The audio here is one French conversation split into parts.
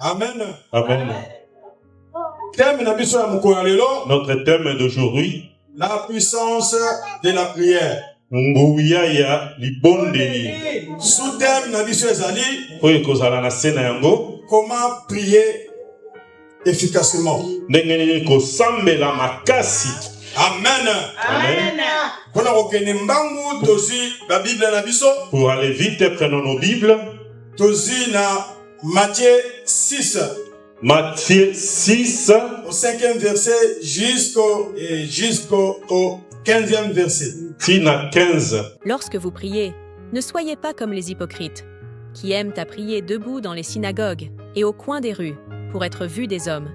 Amen. Amen. Notre thème d'aujourd'hui, la puissance de la prière. Sous-thème comment prier efficacement. Amen. Amen. Pour aller vite, prenons nos Bibles. Matthieu 6. Matthieu 6. Au 5e verset jusqu'au 15e verset. 15. Lorsque vous priez, ne soyez pas comme les hypocrites, qui aiment à prier debout dans les synagogues et au coin des rues, pour être vus des hommes.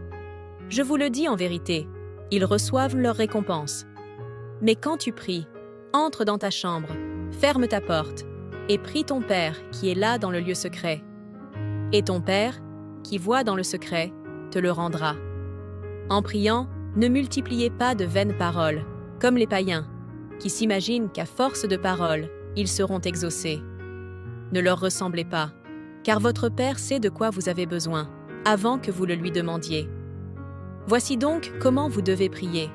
Je vous le dis en vérité, ils reçoivent leur récompense. Mais quand tu pries, entre dans ta chambre, ferme ta porte, et prie ton Père qui est là dans le lieu secret. Et ton Père, qui voit dans le secret, te le rendra. En priant, ne multipliez pas de vaines paroles, comme les païens, qui s'imaginent qu'à force de paroles, ils seront exaucés. Ne leur ressemblez pas, car votre Père sait de quoi vous avez besoin, avant que vous le lui demandiez. Voici donc comment vous devez prier.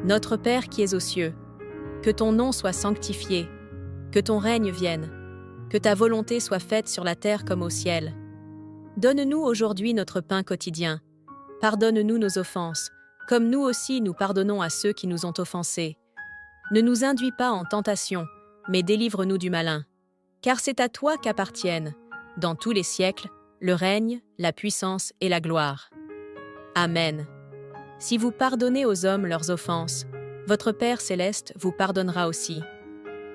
Notre Père qui es aux cieux, que ton nom soit sanctifié, que ton règne vienne, que ta volonté soit faite sur la terre comme au ciel. Donne-nous aujourd'hui notre pain quotidien. Pardonne-nous nos offenses, comme nous aussi nous pardonnons à ceux qui nous ont offensés. Ne nous induis pas en tentation, mais délivre-nous du malin. Car c'est à toi qu'appartiennent, dans tous les siècles, le règne, la puissance et la gloire. Amen. Si vous pardonnez aux hommes leurs offenses, votre Père céleste vous pardonnera aussi.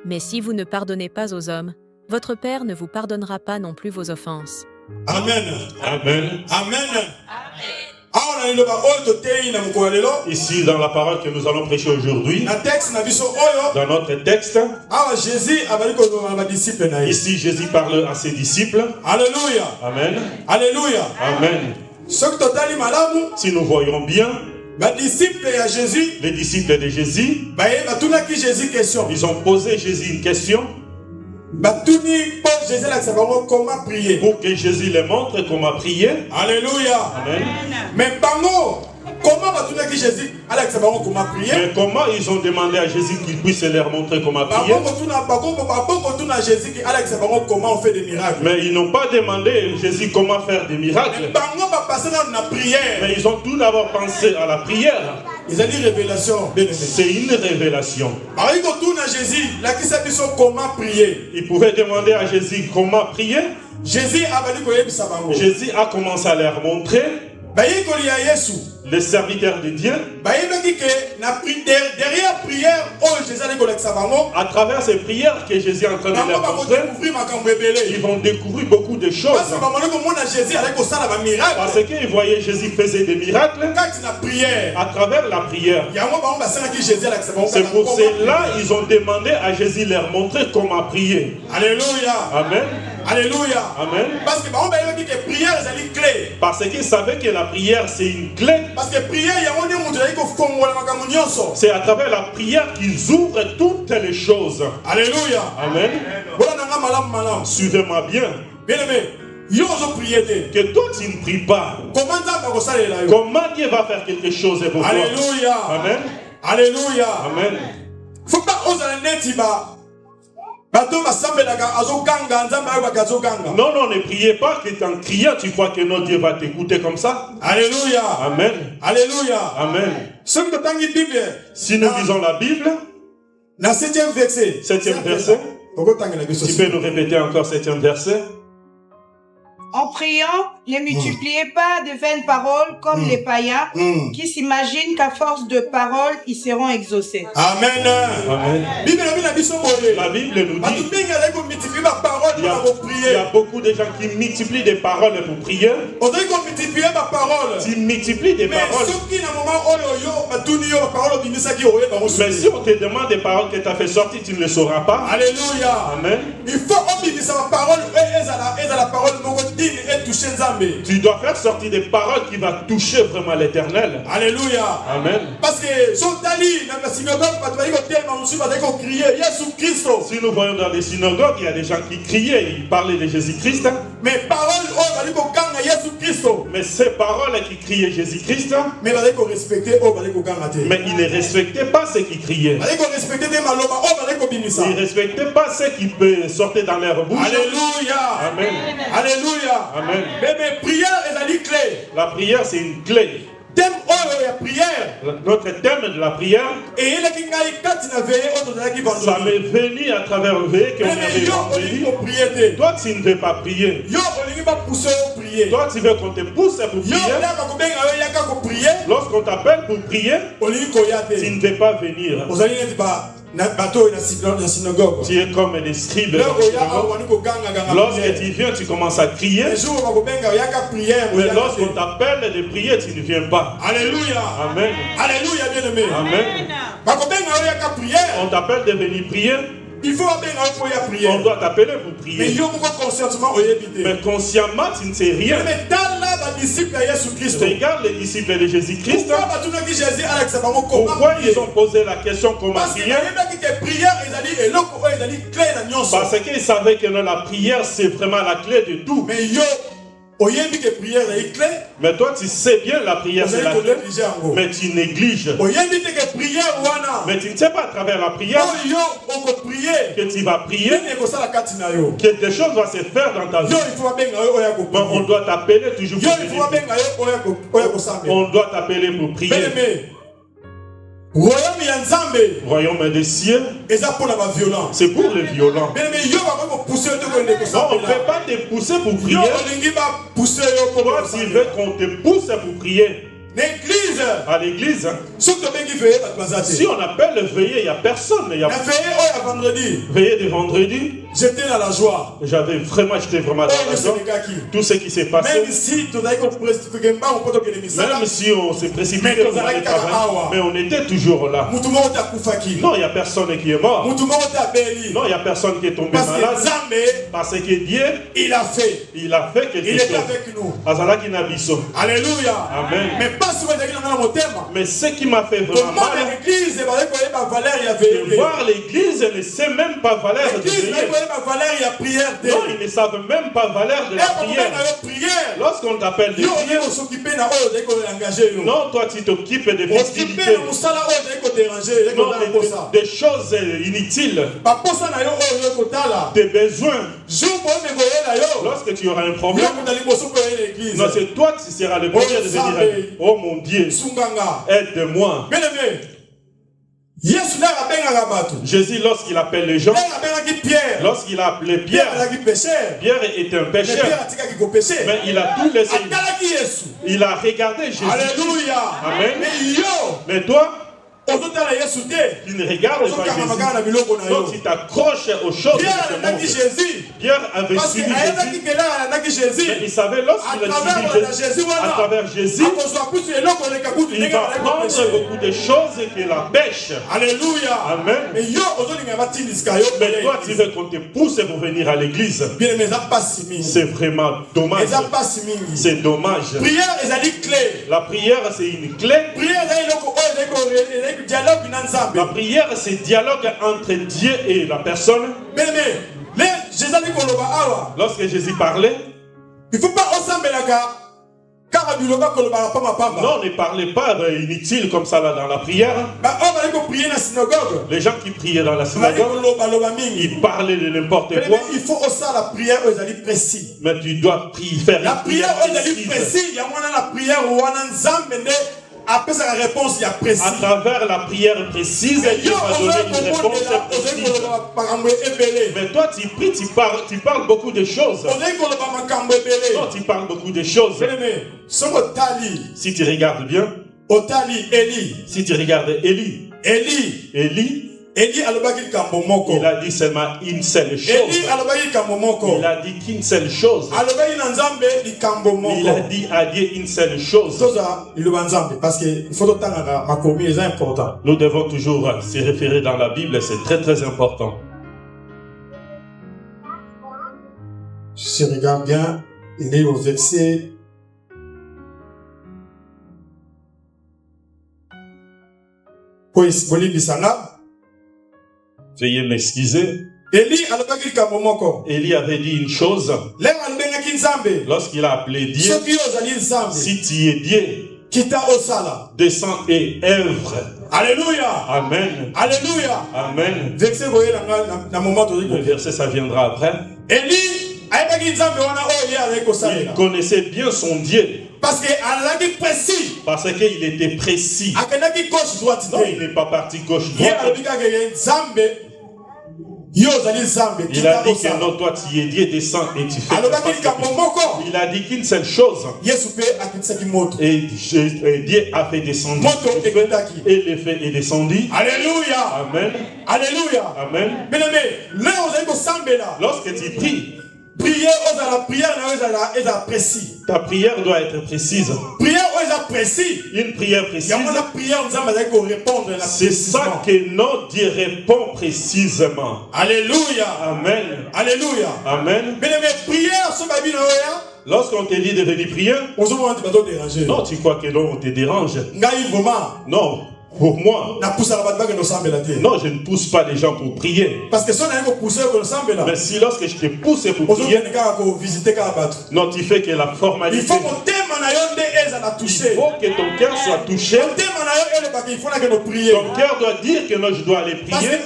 Mais si vous ne pardonnez pas aux hommes, votre Père ne vous pardonnera pas non plus vos offenses. Amen. Amen. Amen. Ici, dans la parole que nous allons prêcher aujourd'hui, dans notre texte, ici, Jésus parle à ses disciples. Alléluia. Amen. Alléluia. Amen. Si nous voyons bien, les disciples de Jésus, ils ont posé Jésus une question pour que Jésus les montre comment prier. Alléluia. Amen. Mais comment ils ont demandé à Jésus qu'il puisse leur montrer comment prier? Mais ils n'ont pas demandé à Jésus comment faire des miracles. Mais ils ont tout d'abord pensé à la prière. C'est une révélation. Ils pouvaient demander à Jésus comment prier. Jésus a commencé à leur montrer. Les serviteurs de Dieu, à travers ces prières que Jésus est en train de leur montrer, ils vont découvrir beaucoup de choses. Parce qu'ils voyaient Jésus faisait des miracles à travers la prière. C'est pour cela qu'ils ont demandé à Jésus de leur montrer comment prier. Alléluia. Amen. Alléluia. Amen. Parce qu'ils savaient que la prière c'est une clé. C'est à travers la prière qu'ils ouvrent toutes les choses. Alléluia. Amen. Suivez-moi bien. Que toi tu ne pries pas. Comment Dieu va faire quelque chose pour toi? Alléluia. Amen. Alléluia. Amen. Non, non, ne priez pas que en criant, tu crois que notre Dieu va t'écouter comme ça. Alléluia. Amen. Alléluia. Amen. Si nous lisons la Bible, 7e verset. 7e verset. Tu peux nous répéter encore 7e verset? En priant, ne multipliez pas de vaines paroles comme les païens qui s'imaginent qu'à force de paroles, ils seront exaucés. Amen. Amen. La Bible nous dit il y a beaucoup de gens qui multiplient des paroles pour prier. Tu multiplies des paroles. Mais si on te demande des paroles que tu as fait sortir, tu ne le sauras pas. Alléluia. Amen. Il faut la parole Tu dois faire sortir des paroles qui vont toucher vraiment l'Éternel. Alléluia. Amen. Parce que si nous voyons dans les synagogues, il y a des gens qui criaient, ils parlaient de Jésus-Christ. Mais ces paroles qui criaient Jésus-Christ, mais ils ne respectaient pas ceux qui criaient. Ils ne respectaient pas ceux qui sortaient dans leur bouche. Alléluia. Amen. Alléluia. Amen. Mais prière est la clé. La prière, c'est une clé. Notre thème de la prière, ça m'est venu à travers le veillée qu'on avait vendredi. Toi, tu ne veux pas prier. Toi, tu veux qu'on te pousse pour prier. Lorsqu'on t'appelle pour prier, tu ne veux pas venir. Tu es comme des scribes. Lorsque tu viens, tu commences à crier. Mais lorsqu'on t'appelle de prier, tu ne viens pas. Alléluia. Amen. Alléluia, bien-aimé. Amen. On t'appelle de venir prier. Il faut prier. On doit t'appeler pour prier. Mais consciemment, tu ne sais rien. Regarde les disciples de Jésus-Christ. Pourquoi ils ont posé la question comment prier? Parce qu'ils savaient que la prière, c'est vraiment la clé de tout. Mais toi, tu sais bien la prière, c'est la clé. Mais tu négliges. Mais tu ne sais pas à travers la prière que tu vas prier, que des choses vont se faire dans ta vie. Mais on doit t'appeler toujours pour prier. On doit t'appeler pour prier. Royaume des cieux, c'est pour les violents. On ne peut pas te pousser pour prier. Toi, tu veux qu'on te pousse pour prier. À l'église, si on appelle veillée, il n'y a personne. Veillée de vendredi, j'étais dans la joie. J'étais vraiment dans la joie. Tout ce qui s'est passé. Même si on s'est précipité pour aller travailler, mais on était toujours là. Non, il n'y a personne qui est mort. Non, il n'y a personne qui est tombé malade. Parce que Dieu, il a fait quelque chose. Il est avec nous. Alléluia. Amen. Mais ce qui m'a fait vraiment mal, de voir l'église ne sait même pas valeur de prière. Non, ils ne savent même pas valeur de la prière. Lorsqu'on t'appelle de prière, non, toi tu t'occupes des festivités. Non, des choses inutiles. Des besoins. Lorsque tu auras un problème, non, c'est toi qui seras le premier de venir. Oh mon Dieu, aide-moi. Jésus, lorsqu'il appelle les gens, lorsqu'il a appelé Pierre, Pierre était un pécheur, mais il a tout laissé. Il a regardé Jésus. Alléluia. Amen. Mais toi, tu ne regardes pas Jésus. Donc tu t'accroches aux choses de ce monde. Pierre avait suivi Jésus. Mais il savait lorsqu'il a suivi Jésus, à travers Jésus, il va prendre beaucoup de choses que la pêche. Alléluia. Amen. Mais toi, tu veux qu'on te pousse pour venir à l'église. C'est vraiment dommage. C'est dommage. La prière, c'est une clé. La prière, c'est dialogue entre Dieu et la personne. Lorsque Jésus parlait, il ne faut pas non, ne parlez pas inutile comme ça là dans la prière. Les gens qui priaient dans la synagogue, ils parlaient de n'importe quoi. Il faut aussi la prière précis. Mais tu dois faire la prière précise. Il y a la prière à travers la prière précise, Dieu va donner une réponse précise. Mais toi, tu pries, tu parles beaucoup de choses. Non, tu parles beaucoup de choses. Si tu regardes bien, si tu regardes Élie, il a dit seulement une seule chose. Il a dit qu'une seule chose. Il a dit à Dieu une seule chose. Nous devons toujours se référer dans la Bible, c'est très très important. Si tu regardes bien, Il est au verset. Veuillez m'excuser. Élie avait dit une chose. Lorsqu'il a appelé Dieu, si tu es Dieu, descends et œuvre. Alléluia. Amen. Alléluia. Amen. Le verset, ça viendra après. Il connaissait bien son Dieu. Parce qu'il était précis. Non, il n'est pas parti gauche-droite. Il a dit que non, toi tu es Dieu, descends et tu fais. Il a dit qu'une seule chose. Et Dieu a fait descendre. Et le feu est descendu. Alléluia. Amen. Alléluia. Amen. Lorsque tu pries, ta prière doit être précise. Une prière précise. C'est ça que notre Dieu répond précisément. Alléluia. Amen. Alléluia. Amen. Lorsqu'on te dit de venir prier, non, tu crois que non, on te dérange. Non. Pour moi, non, je ne pousse pas les gens pour prier. Mais si lorsque je te pousse pour prier, non, tu fais que la formalité. Il faut que ton cœur soit touché. Ton cœur doit dire que non, je dois aller prier.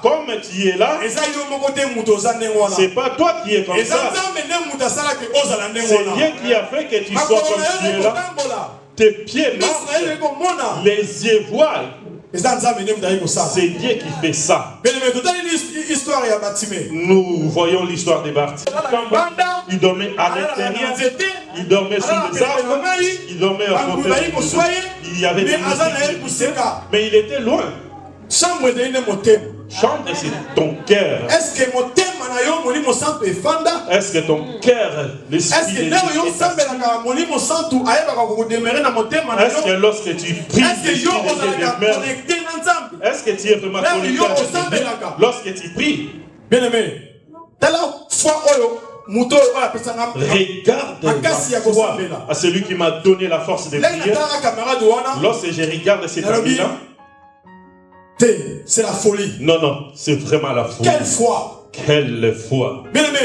Comme tu es là, c'est pas toi qui es comme ça. C'est Dieu qui a fait que tu sois comme tu es là. Tes pieds marchent, les yeux voient. C'est Dieu qui fait ça. Nous voyons l'histoire des Bartimée. Il dormait à l'intérieur, il dormait sous les arbres, il dormait à côté de il y avait des moustiques, mais il était loin. Chambre, c'est ton cœur. Est-ce que ton cœur, l'esprit est est-ce que lorsque tu pries, est-ce que tu es vraiment connecté? Lorsque tu pries, regarde la foi à celui qui m'a donné la force de prier. Lorsque je regarde cet ami-là, c'est la folie. Non, non, c'est vraiment la folie. Quelle foi? Quelle foi? Bien aimé,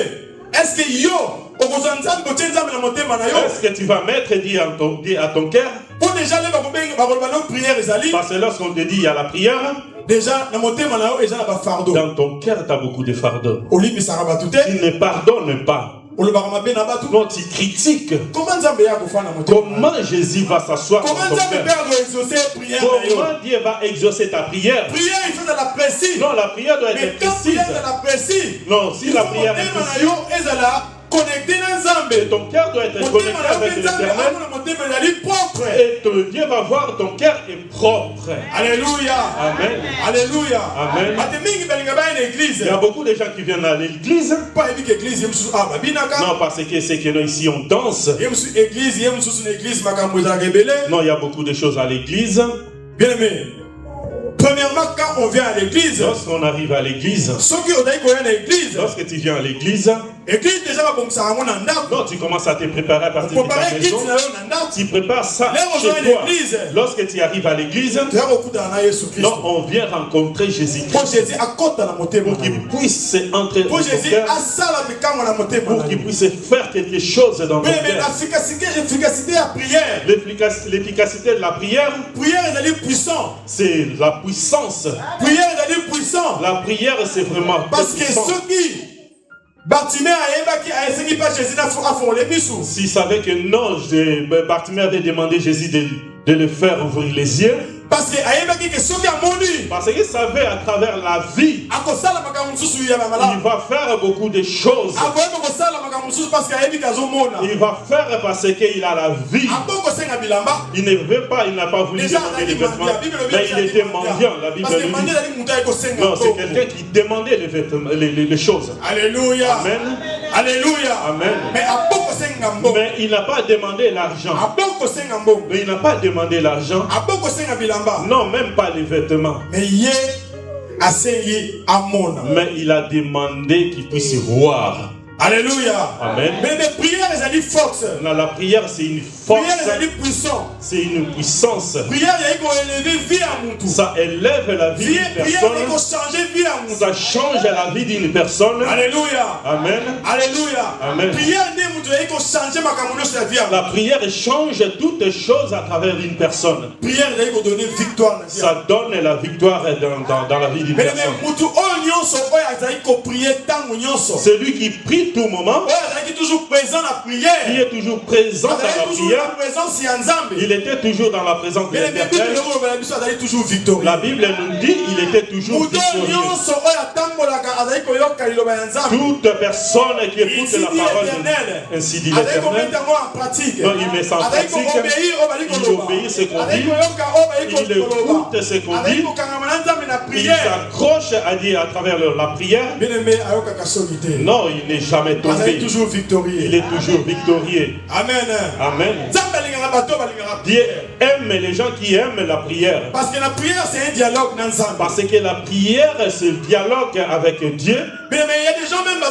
est-ce que est-ce que tu vas mettre Dieu à ton cœur? Parce que lorsqu'on te dit il y a la prière, déjà dans ton cœur tu as beaucoup de fardeaux. Tu ne pardonnes pas. Non, tu critiques. Comment Jésus va s'asseoir dans ton cœur? Comment Dieu va exaucer ta prière? Non, la prière doit être précise. Non, si la prière est précise, et ton cœur doit être connecté avec l'Éternel. Et Dieu va voir ton cœur est propre. Alléluia. Amen. Alléluia. Amen. Il y a beaucoup de gens qui viennent à l'église. Non, parce que c'est que nous ici on danse. Non, il y a beaucoup de choses à l'église. Bien aimé. Premièrement, quand on vient à l'église, lorsqu'on arrive à l'église, lorsque tu viens à l'église, non, tu commences à te préparer à partir de ta maison. Tu prépares ça chez toi. Lorsque tu arrives à l'église, non, on vient rencontrer Jésus-Christ pour qu'il puisse entrer dans ton cœur, pour qu'il puisse faire quelque chose dans ton cœur. L'efficacité de la prière, c'est la puissance. La prière, c'est vraiment puissant. S'il savait que non, Bartimée avait demandé Jésus de le faire ouvrir les yeux. Parce qu'il savait à travers la vie, il va faire beaucoup de choses. Il va faire parce qu'il a la vie. Il ne veut pas, il n'a pas voulu demander les vêtements, mais il était mendiant. La Bible dit. Non, c'est quelqu'un qui demandait les choses. Alléluia. Amen. Alléluia. Amen. Mais il n'a pas demandé l'argent. Mais il n'a pas demandé l'argent. Non, même pas les vêtements. Mais il a demandé qu'il puisse voir. Alléluia. Amen. Mais les prières, elles ont force. La prière, c'est une force. Prière, elles ont puissance. C'est une puissance. Prière, elles ont élevé vie à mon tour. Ça élève la vie d'une personne. Prière, elles ont changé vie à mon tour. Ça change la vie d'une personne. Alléluia. Amen. Alléluia. Amen. Prière, elles ont changé ma communauté de vie. La prière change toutes choses à travers une personne. Prière, elles ont donné victoire. Ça donne la victoire dans la vie d'une personne. C'est lui qui prie tout moment. Qui est toujours présent dans la prière. Il est toujours présent dans la prière. Il était toujours dans la présence de l'Éternel. La Bible nous dit il était toujours victorieux. Toute personne qui écoute la parole de Dieu, ainsi dit l'Éternel, il met ça en pratique, il obéit ce qu'on dit, il écoute ce qu'on dit, il s'accroche à dire à travers la prière. Non, il n'est jamais tombé. Il est toujours victorieux. Amen. Amen. Dieu aime les gens qui aiment la prière. Parce que la prière, c'est un dialogue. Parce que la prière, c'est le dialogue avec Dieu. Mais il y a des gens même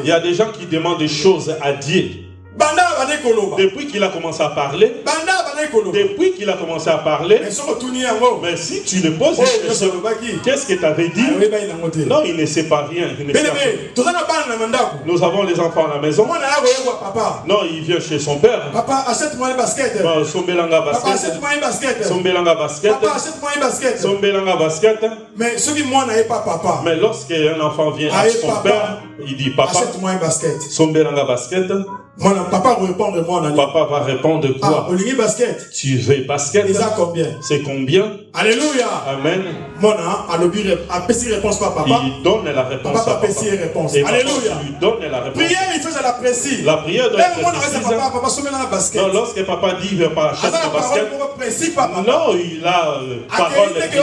il y a des gens qui demandent des choses à Dieu. Depuis qu'il a commencé à parler, mais si tu le poses une question, qu'est-ce que tu avais dit? Non, il ne sait pas rien. Nous avons les enfants à la maison. Non, il vient chez son père. Papa, achète-moi un basket. Son belanga basket. Papa, achète-moi un basket. Son belanga basket. Papa, achète-moi un basket. Son belanga basket. Mais celui moi n'avait pas papa. Mais lorsqu'un enfant vient à son père, il dit papa, achète-moi un basket. Son belanga basket. Papa va répondre moi. Papa va répondre quoi? Basket. Tu veux basket? Et ça combien? C'est combien? Alléluia. Amen. Réponse pas papa. Il donne la réponse. Papa réponse. Alléluia. Il donne la réponse. Prière, il fait la précise. La prière doit être précise. Basket. Non, lorsque papa dit il veut pas acheter le basket. Non, il a parole précise.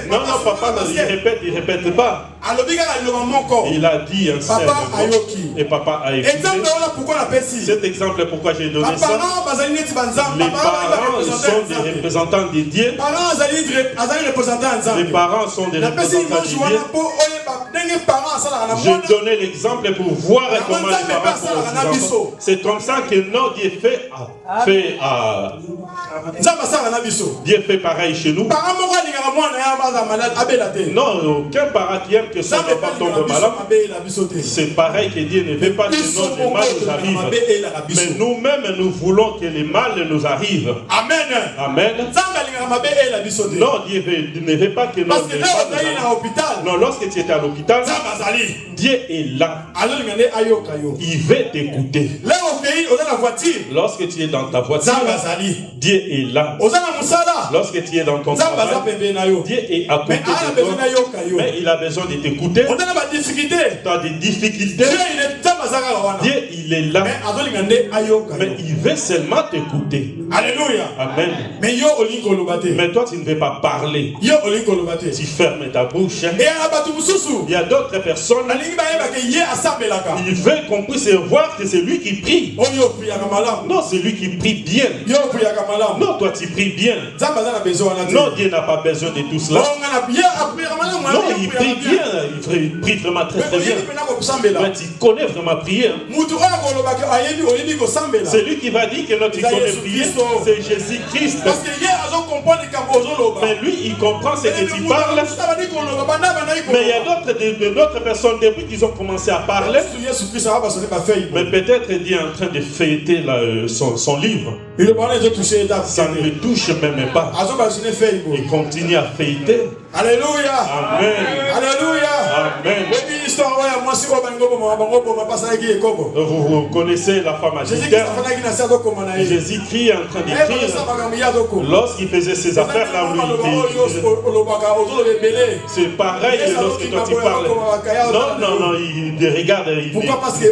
Non, papa, il répète pas. Il a dit un seul mot. Et papa a écouté. Cet exemple, pourquoi j'ai donné ça? Les parents sont des représentants de Dieu. Les parents sont des représentants de Dieu. Je donnais l'exemple pour voir comment les parents font aux enfants. C'est comme ça que notre Dieu Dieu fait pareil chez nous. Non, aucun parent qui aime que son enfant tombe malade. C'est pareil que Dieu ne veut pas que notre mal nous arrive. Mais nous-mêmes, nous voulons que les mal nous arrivent. Amen. Amen. Non, Dieu ne veut pas que notre mal nous arrive. Non, lorsque tu étais à l'hôpital, Dieu est là. Il veut t'écouter. Lorsque tu es dans ta voiture, Dieu est là. Lorsque tu es dans ton travail, Dieu est à côté de toi. Mais il a besoin de t'écouter. Tu as des difficultés. Dieu, il est là. Mais il veut seulement t'écouter. Alléluia. Amen. Mais toi, tu ne veux pas parler. Tu fermes ta bouche. Il y a d'autres personnes. Il veut qu'on puisse voir que c'est lui qui prie. Non, c'est lui qui prie bien. Non, toi tu pries bien. Non, Dieu n'a pas besoin de tout cela. Non, il prie bien. Il prie vraiment très très bien. Mais tu connais vraiment prier. C'est lui qui va dire que non, tu connais prier. C'est Jésus-Christ. Mais lui, il comprend ce que tu parles. Mais il y a d'autres personnes, depuis qu'ils ont commencé à parler, mais peut-être Dieu est en train de fêter son livre. Ça ne le touche même pas. Il continue à fêter. Alléluia. Amen. Alléluia. Amen. Vous connaissez la femme adultère. Jésus-Christ est en train d'écrire. Lorsqu'il faisait ses affaires là, c'est pareil lorsque toi tu parles. Non, il regarde. Pourquoi? Parce que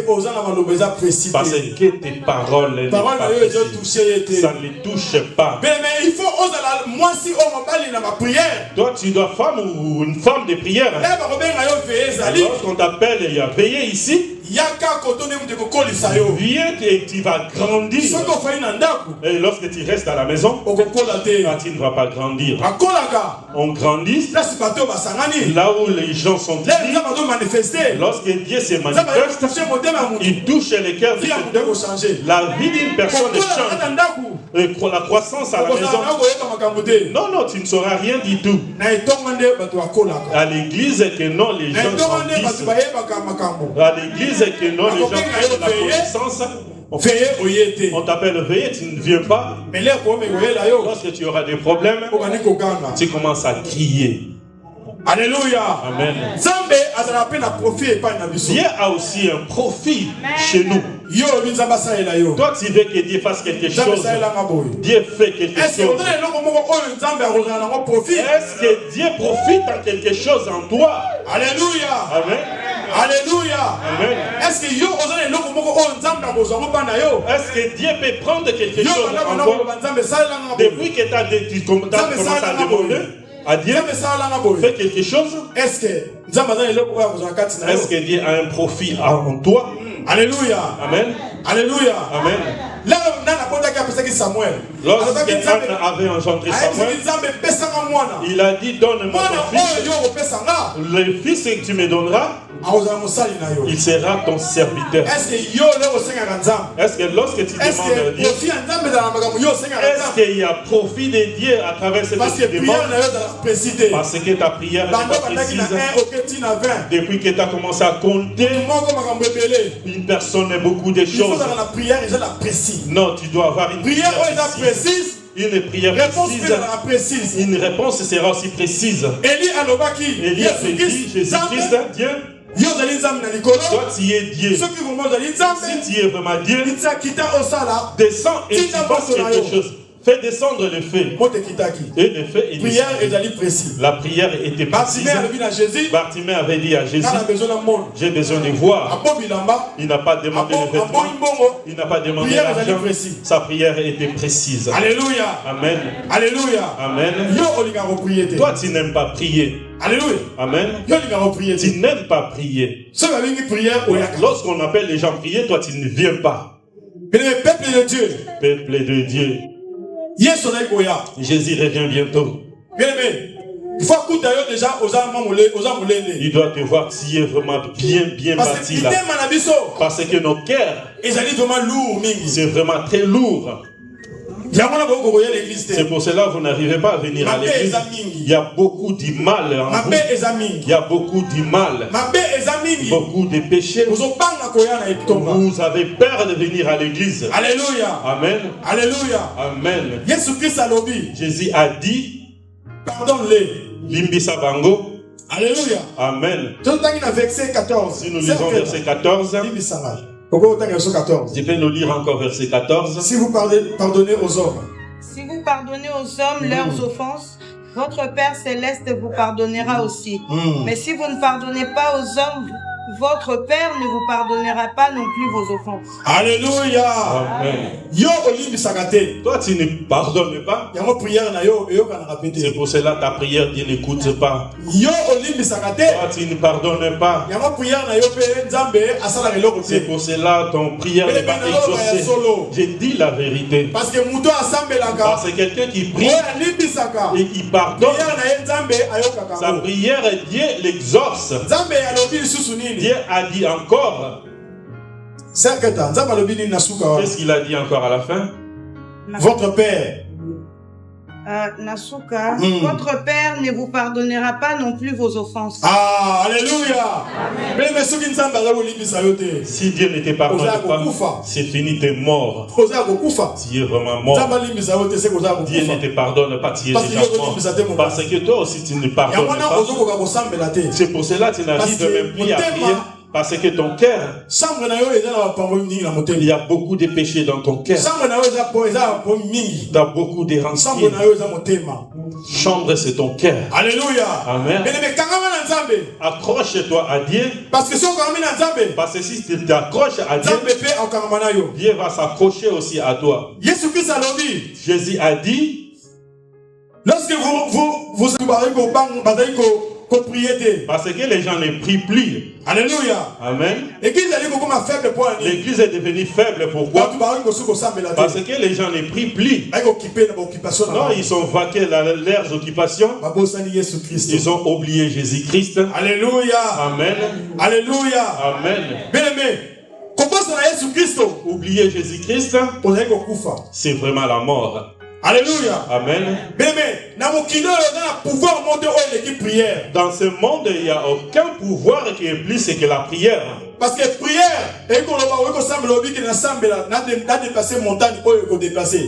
tes paroles, ça ne les touche pas. Mais il faut moi si on m'appelle dans ma prière. Toi tu dois femme ou une femme de prière. Lorsqu'on t'appelle, il y a veillé ici. Viens et tu vas grandir. Et lorsque tu restes à la maison, tu ne vas pas grandir. On grandit là où les gens sont unis. Lorsque Dieu se manifeste, il touche les cœurs. La vie d'une personne change. La croissance à la maison. Non, non, tu ne sauras rien du tout. À l'église, que non, les gens grandissent. À l'église, que non, les gens prennent la connaissance. On t'appelle veiller, tu ne viens pas. Lorsque tu auras des problèmes, tu commences à crier. Alléluia. Amen. Dieu a aussi un profit chez nous. Toi, tu veux que Dieu fasse quelque chose. Dieu fait quelque chose. Est-ce que Dieu profite en quelque chose en toi? Alléluia. Amen. Alléluia. Amen. Est-ce que Dieu peut prendre quelque chose en toi? Depuis que tu as commencé à demander à Dieu, fais quelque chose. Est-ce que Dieu a un profit en toi? Alléluia. Amen. Alléluia. Amen. Lorsque Anne avait engendré Samuel, il a dit, donne-moi ton fils. Le fils que tu me donneras, il sera ton serviteur. Est-ce que lorsque tu demandes à Dieu, est-ce qu'il y a profit de Dieu à travers cette demande? Parce que ta prière n'est pas précise. Depuis que tu as commencé à compter, une personne et beaucoup de choses. Non, tu dois avoir une prière précise. Une prière précise. Une réponse sera aussi précise. Élie a dit, Jésus-Christ, Dieu. Toi, tu es Dieu. Si tu es vraiment Dieu, descends et tu fasses quelque chose. Fais descendre le feu. Et le feu est précis. La prière était précise. Bartimée avait dit à Jésus, j'ai besoin de voir. Il n'a pas demandé le vêtement. Il n'a pas demandé l'argent. Sa prière était précise. Alléluia. Amen. Alléluia. Amen. Toi, tu n'aimes pas prier. Alléluia. Amen. Tu n'aimes pas prier. Lorsqu'on appelle les gens prier, toi, tu ne viens pas. Peuple de Dieu. Peuple de Dieu. Jésus revient bientôt. Il doit te voir si est vraiment bien bâti là. Parce que nos cœurs, c'est vraiment très lourd. C'est pour cela que vous n'arrivez pas à venir à l'église. Il y a beaucoup de mal en vous. Il y a beaucoup de mal. Beaucoup de péchés. Vous avez peur de venir à l'église. Alléluia. Amen. Alléluia. Amen. Jésus a dit, pardonne-les. Limbisa bango. Alléluia. Amen. Si nous lisons verset 14. Tu peux nous lire encore verset 14. Si vous pardonnez aux hommes. Si vous pardonnez aux hommes leurs offenses, votre Père Céleste vous pardonnera aussi. Mais si vous ne pardonnez pas aux hommes, votre Père ne vous pardonnera pas non plus vos offenses. Alléluia. Amen. Toi, tu ne pardonnes pas. C'est pour cela que ta prière, Dieu n'écoute pas. Toi, tu ne pardonnes pas. C'est pour cela que ton prière n'est pas exaucée. J'ai dit la vérité. Parce que quelqu'un qui prie et qui pardonne, sa prière, Dieu l'exauce. Dieu a dit encore. Qu'est-ce qu'il a dit encore à la fin? Votre Père. Nasuka, votre Père ne vous pardonnera pas non plus vos offenses. Ah, alléluia. Si Dieu ne te pardonne pas, c'est fini, tu es mort. Tu es vraiment mort. Dieu ne te pardonne pas, tu es déjà mort. Parce que toi aussi tu ne pardonnes pas. C'est pour cela que tu n'arrives même plus à prier. Parce que ton cœur, il y a beaucoup de péchés dans ton cœur. Tu as beaucoup de rancines. Chambre, c'est ton cœur. Alléluia. Amen. Accroche-toi à Dieu. Parce que si tu t'accroches à Dieu, Dieu va s'accrocher aussi à toi. Jésus a dit, lorsque vous Parce que les gens ne prient plus. Alléluia. Amen. L'église est devenue faible. Pourquoi? Parce que les gens ne prient plus. Non, ils ont vaqué leurs occupations. Ils ont oublié Jésus-Christ. Alléluia. Amen. Alléluia. Amen. Bien-aimé, oublier Jésus-Christ, c'est vraiment la mort. Alléluia. Amen. Dans ce monde, il n'y a aucun pouvoir qui est plus que la prière. Parce que prière,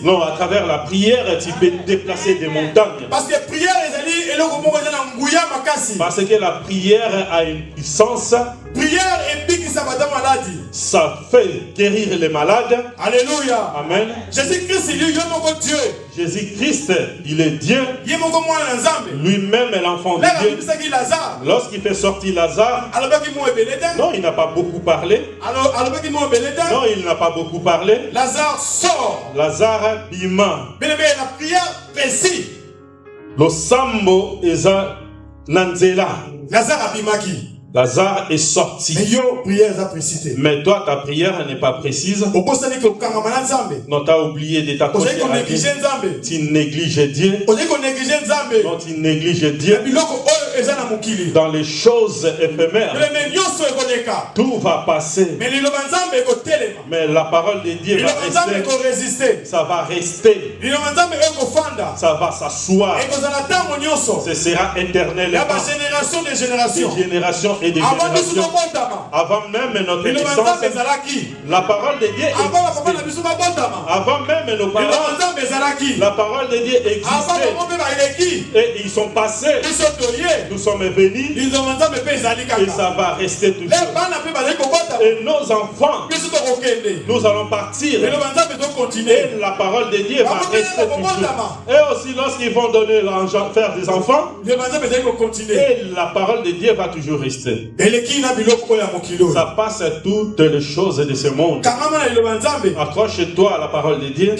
non, à travers la prière, tu peux déplacer des montagnes. Parce que prière, parce que la prière a une puissance. Prière maladie. Ça fait guérir les malades. Alléluia. Amen. Jésus-Christ, il est Dieu. Jésus-Christ, il est Dieu. Lui-même est l'enfant de Dieu. Lorsqu'il fait sortir Lazare, non, il n'a pas beaucoup parlé. Non, il n'a pas beaucoup parlé. Lazare sort. Lazare bima. La prière précise. Le sambo eza nanzela. Lazare abimaki. Lazare est sorti. Mais toi, ta prière n'est pas précise. Non, tu as oublié de t'accorder à Dieu. Tu négliges Dieu. Non, tu négliges Dieu. Dans les choses éphémères, tout va passer. Mais la parole de Dieu va rester. Ça va rester. Ça va s'asseoir. Ce sera éternel. De génération et des générations. Avant même notre naissance, la parole de Dieu existait. Avant même nos parents, la parole de Dieu existait. Et ils sont passés. Nous sommes venus. Et ça va rester toujours. Et nos enfants, nous allons partir. Et la parole de Dieu va rester toujours. Et aussi lorsqu'ils vont donner l'argent, faire des enfants, et la parole de Dieu va toujours rester. Ça passe à toutes les choses de ce monde. Accroche-toi à la parole de Dieu.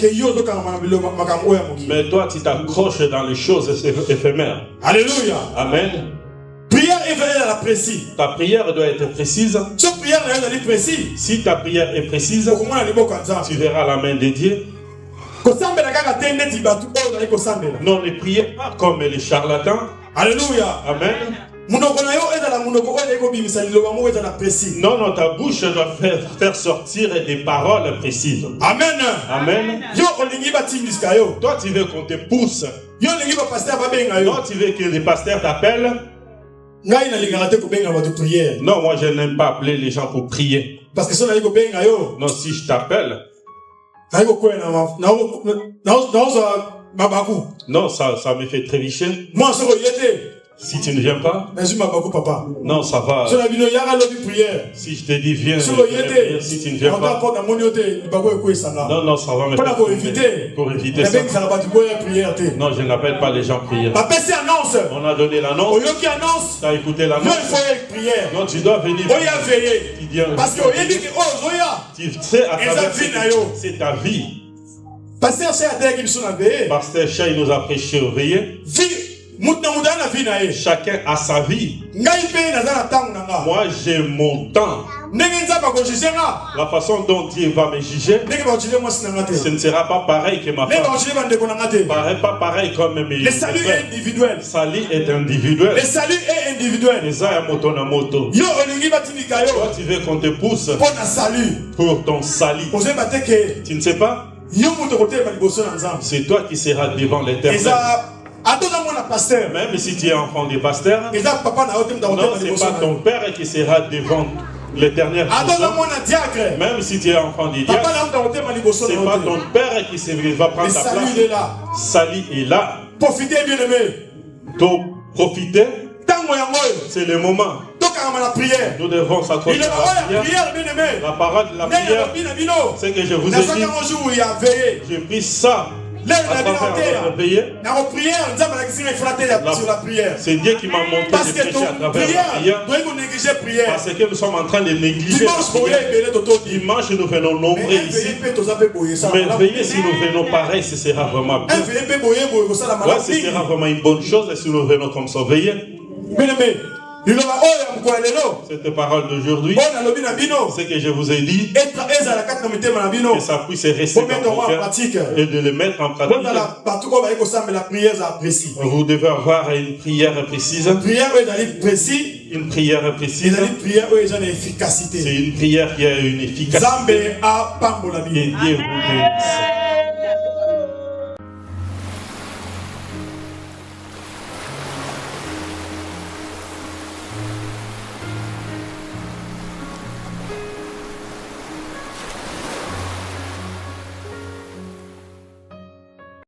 Mais toi, tu t'accroches dans les choses éphémères. Alléluia. Amen. Prière est précise. Ta prière doit être précise. Si ta prière est précise, tu verras la main de Dieu. Non, ne priez pas comme les charlatans. Alléluia. Amen. Non, non, ta bouche doit faire sortir des paroles précises. Amen. Amen. Toi, tu veux qu'on te pousse. Non, tu veux que les pasteurs t'appellent. Non, moi je n'aime pas appeler les gens pour prier. Parce que non, si je t'appelle, non, ça me fait trébucher. Si tu ne viens pas, non, ça va. Si je te dis viens, si tu ne viens pas, non, non, ça va me faire pour éviter ça. Non, je n'appelle pas les gens prières. On a donné l'annonce. Tu as écouté l'annonce. Non, tu dois venir. Parce que tu sais à travers c'est ta vie. Pasteur Chay nous a prêché au veillé. Chacun a sa vie. Moi j'ai mon temps. La façon dont Dieu va me juger, ce ne sera pas pareil que ma femme. Pas pareil comme mes Le salut est individuel. Salut est individuel. Le salut est individuel. Toi tu veux qu'on te pousse pour ton salut. Tu ne sais pas? C'est toi qui seras devant l'Éternel. Même si tu es enfant des pasteurs, non, c'est pas ton père qui sera devant l'Éternel. Même si tu es enfant des diacres, c'est pas ton père qui va prendre ta place. Salut est là. Profitez, bien-aimé. Profitez. C'est le moment. Nous devons s'accrocher à la prière. La parole de la prière, c'est que je vous ai dit. J'ai pris ça. C'est Dieu qui m'a montré de prêcher à travers la prière. Parce que nous sommes en train de négliger la prière. Dimanche, nous venons nombreux ici. Mais veillez, si nous venons pareil, ce sera vraiment bien. Ouais, ce sera vraiment une bonne chose si nous venons comme ça. Veillez. Cette parole d'aujourd'hui, ce que je vous ai dit, que ça puisse rester dans vos cœurs et de le mettre en pratique. Vous devez avoir une prière précise. Une prière précise. C'est une prière qui a une efficacité. Et Dieu vous bénisse.